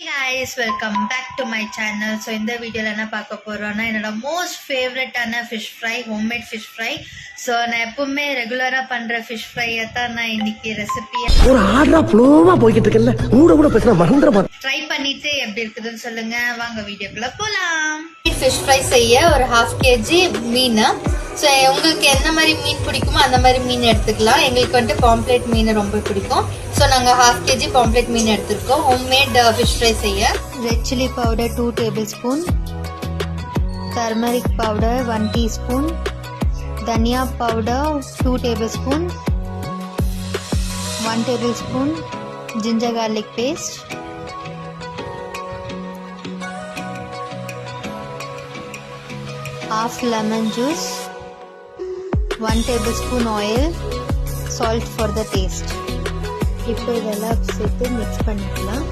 guys, welcome back to my channel. So இந்த வீடியோல என்ன பார்க்க போறோம்னா என்னோட மோஸ்ட் ஃபேவரட்டான fish fry, homemade fish fry. So நான் எப்பவுமே ரெகுலரா பண்ற ஃபிஷ் ஃப்ரையை தான் நான் இன்னைக்கு ரெசிபியா ஒரு ஆர்டரா ஃப்ளோவா போய்கிட்டு இருக்கல, கூட பேசினா மறந்துட ட்ரை பண்ணிட்டு எப்படி இருக்குதுன்னு சொல்லுங்க. வாங்க வீடியோக்குள்ள போலாம். ஃபிஷ் ஃப்ரை செய்ய ஒரு 1/2 kg மீன். ஸோ உங்களுக்கு என்ன மாதிரி மீன் பிடிக்குமோ அந்த மாதிரி மீன் எடுத்துக்கலாம். எங்களுக்கு வந்துட்டு பாம்ப்ளேட் மீன் ரொம்ப பிடிக்கும். ஸோ நாங்கள் 1/2 kg பாம்ப்ளேட் மீன் எடுத்துருக்கோம் ஹோம்மேட் ஃபிஷ் ஃப்ரை செய்ய. Red chilli powder 2 tablespoon, turmeric powder 1 teaspoon, தனியா powder 2 tablespoon, 1 tablespoon ginger garlic paste, half lemon juice, 1 tablespoon oil, salt for the taste. இப்போ இதெல்லாம் சேர்த்து மிக்ஸ் பண்ணிக்கலாம்.